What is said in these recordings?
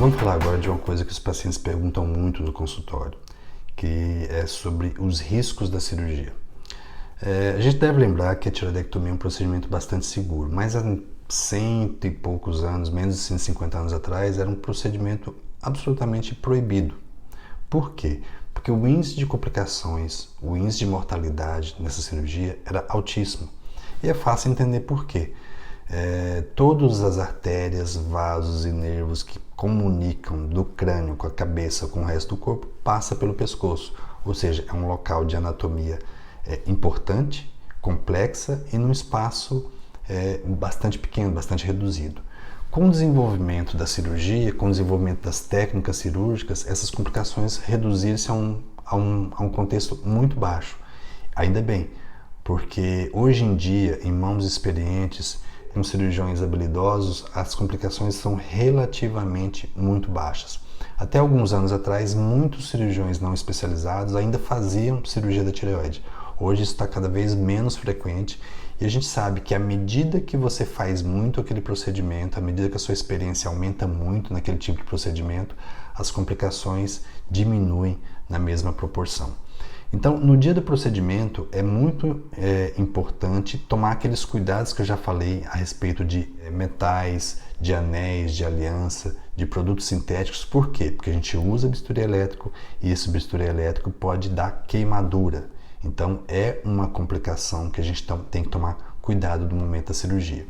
Vamos falar agora de uma coisa que os pacientes perguntam muito no consultório, que é sobre os riscos da cirurgia. A gente deve lembrar que a tireoidectomia é um procedimento bastante seguro, mas há cento e poucos anos, menos de 150 anos atrás, era um procedimento absolutamente proibido. Por quê? Porque o índice de complicações, o índice de mortalidade nessa cirurgia era altíssimo. E é fácil entender por quê. Todas as artérias, vasos e nervos que comunicam do crânio com a cabeça, com o resto do corpo, passa pelo pescoço. Ou seja, é um local de anatomia importante, complexa e num espaço bastante pequeno, bastante reduzido. Com o desenvolvimento da cirurgia, com o desenvolvimento das técnicas cirúrgicas, essas complicações reduziram-se a um contexto muito baixo. Ainda bem, porque hoje em dia, em mãos experientes, com cirurgiões habilidosos, as complicações são relativamente muito baixas. Até alguns anos atrás, muitos cirurgiões não especializados ainda faziam cirurgia da tireoide. Hoje isso está cada vez menos frequente e a gente sabe que à medida que você faz muito aquele procedimento, à medida que a sua experiência aumenta muito naquele tipo de procedimento, as complicações diminuem na mesma proporção. Então, no dia do procedimento, é muito importante tomar aqueles cuidados que eu já falei a respeito de metais, de anéis, de aliança, de produtos sintéticos. Por quê? Porque a gente usa bisturi elétrico e esse bisturi elétrico pode dar queimadura. Então, é uma complicação que a gente tem que tomar cuidado no momento da cirurgia.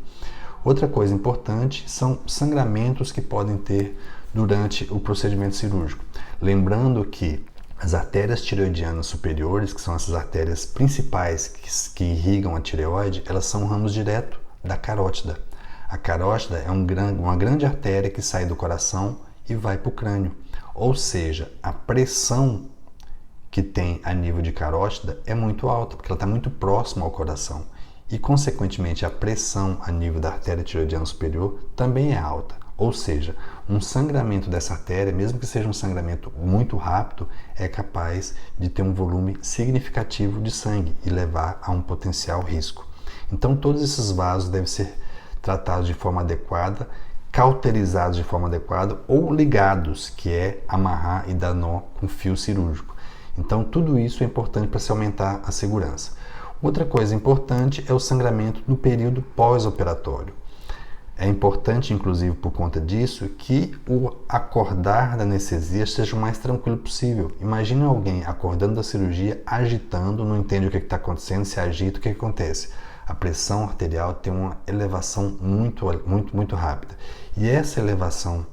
Outra coisa importante são sangramentos que podem ter durante o procedimento cirúrgico. Lembrando que as artérias tireoidianas superiores, que são essas artérias principais que irrigam a tireoide, elas são ramos direto da carótida. A carótida é uma grande artéria que sai do coração e vai para o crânio. Ou seja, a pressão que tem a nível de carótida é muito alta, porque ela está muito próxima ao coração. E, consequentemente, a pressão a nível da artéria tireoidiana superior também é alta. Ou seja, um sangramento dessa artéria, mesmo que seja um sangramento muito rápido, é capaz de ter um volume significativo de sangue e levar a um potencial risco. Então, todos esses vasos devem ser tratados de forma adequada, cauterizados de forma adequada ou ligados, que é amarrar e dar nó com fio cirúrgico. Então, tudo isso é importante para se aumentar a segurança. Outra coisa importante é o sangramento no período pós-operatório. É importante, inclusive por conta disso, que o acordar da anestesia seja o mais tranquilo possível. Imagina alguém acordando da cirurgia, agitando, não entende o que está acontecendo, se agita, o que acontece? A pressão arterial tem uma elevação muito rápida. E essa elevação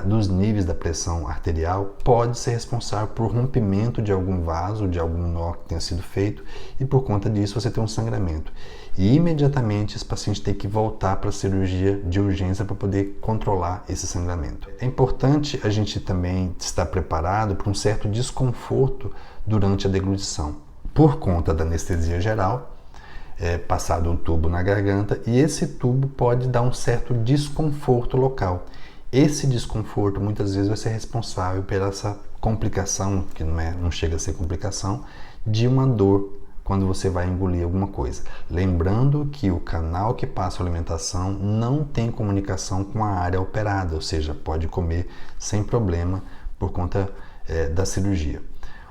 dos níveis da pressão arterial pode ser responsável por rompimento de algum vaso, de algum nó que tenha sido feito, e por conta disso você tem um sangramento. E imediatamente esse paciente tem que voltar para a cirurgia de urgência para poder controlar esse sangramento. É importante a gente também estar preparado para um certo desconforto durante a deglutição, por conta da anestesia geral, passado um tubo na garganta, e esse tubo pode dar um certo desconforto local. Esse desconforto muitas vezes vai ser responsável por essa complicação, que não chega a ser complicação, de uma dor quando você vai engolir alguma coisa. Lembrando que o canal que passa a alimentação não tem comunicação com a área operada, ou seja, pode comer sem problema por conta da cirurgia.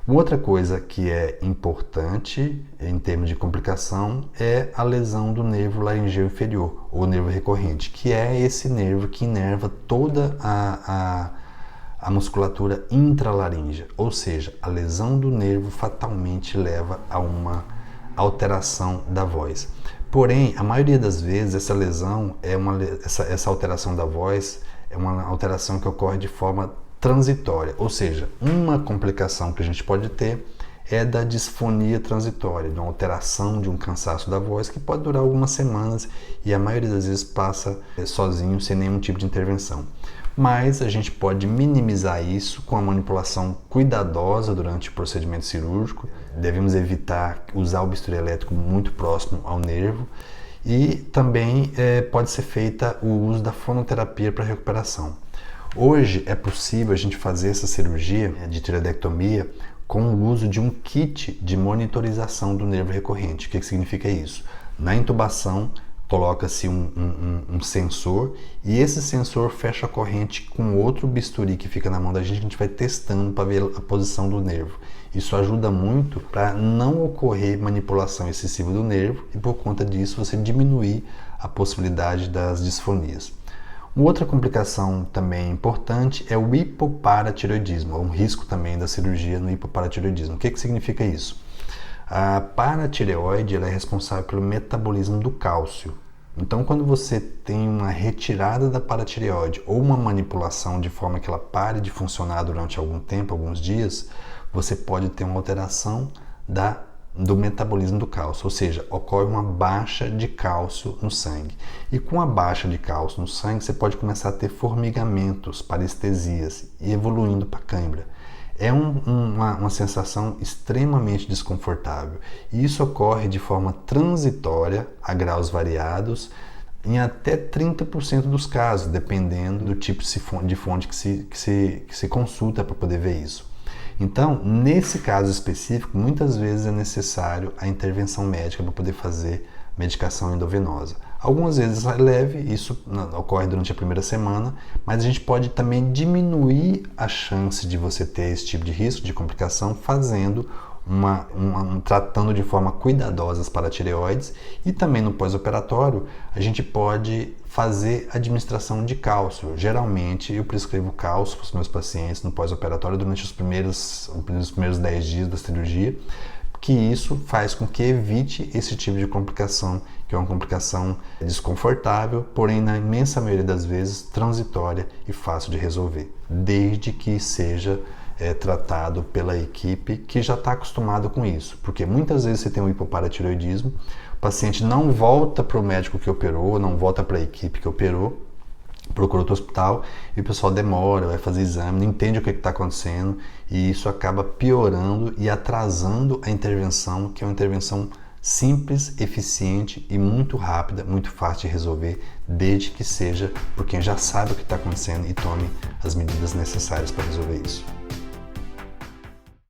Outra coisa que é importante em termos de complicação é a lesão do nervo laringeu inferior, ou nervo recorrente, que é esse nervo que inerva toda a musculatura intralaríngea, ou seja, a lesão do nervo fatalmente leva a uma alteração da voz. Porém, a maioria das vezes essa lesão, essa alteração da voz é uma alteração que ocorre de forma transitória, ou seja, uma complicação que a gente pode ter é da disfonia transitória, de uma alteração de um cansaço da voz que pode durar algumas semanas e a maioria das vezes passa sozinho, sem nenhum tipo de intervenção. Mas a gente pode minimizar isso com a manipulação cuidadosa durante o procedimento cirúrgico. Devemos evitar usar o bisturi elétrico muito próximo ao nervo e também pode ser feita o uso da fonoterapia para recuperação. Hoje é possível a gente fazer essa cirurgia de tireoidectomia com o uso de um kit de monitorização do nervo recorrente. O que significa isso? Na intubação, coloca-se um sensor e esse sensor fecha a corrente com outro bisturi que fica na mão da gente, a gente vai testando para ver a posição do nervo. Isso ajuda muito para não ocorrer manipulação excessiva do nervo e por conta disso você diminuir a possibilidade das disfonias. Uma outra complicação também importante é o hipoparatireoidismo, um risco também da cirurgia no hipoparatireoidismo. O que significa isso? A paratireoide ela é responsável pelo metabolismo do cálcio. Então, quando você tem uma retirada da paratireoide ou uma manipulação de forma que ela pare de funcionar durante algum tempo, alguns dias, você pode ter uma alteração do metabolismo do cálcio, ou seja, ocorre uma baixa de cálcio no sangue. E com a baixa de cálcio no sangue, você pode começar a ter formigamentos, parestesias e evoluindo para cãibra. É uma sensação extremamente desconfortável e isso ocorre de forma transitória a graus variados em até 30% dos casos, dependendo do tipo de fonte que se consulta para poder ver isso. Então, nesse caso específico, muitas vezes é necessário a intervenção médica para poder fazer medicação endovenosa. Algumas vezes é leve, isso ocorre durante a primeira semana, mas a gente pode também diminuir a chance de você ter esse tipo de risco, de complicação, fazendo tratando de forma cuidadosa as paratireoides e também no pós-operatório a gente pode fazer administração de cálcio. Geralmente eu prescrevo cálcio para os meus pacientes no pós-operatório durante os primeiros 10 dias da cirurgia, que isso faz com que evite esse tipo de complicação, que é uma complicação desconfortável, porém na imensa maioria das vezes transitória e fácil de resolver, desde que seja tratado pela equipe que já está acostumado com isso, porque muitas vezes você tem um hipoparatireoidismo, o paciente não volta para o médico que operou, não volta para a equipe que operou, procura outro hospital e o pessoal demora, vai fazer exame, não entende o que está acontecendo e isso acaba piorando e atrasando a intervenção, que é uma intervenção simples, eficiente e muito rápida, muito fácil de resolver, desde que seja por quem já sabe o que está acontecendo e tome as medidas necessárias para resolver isso.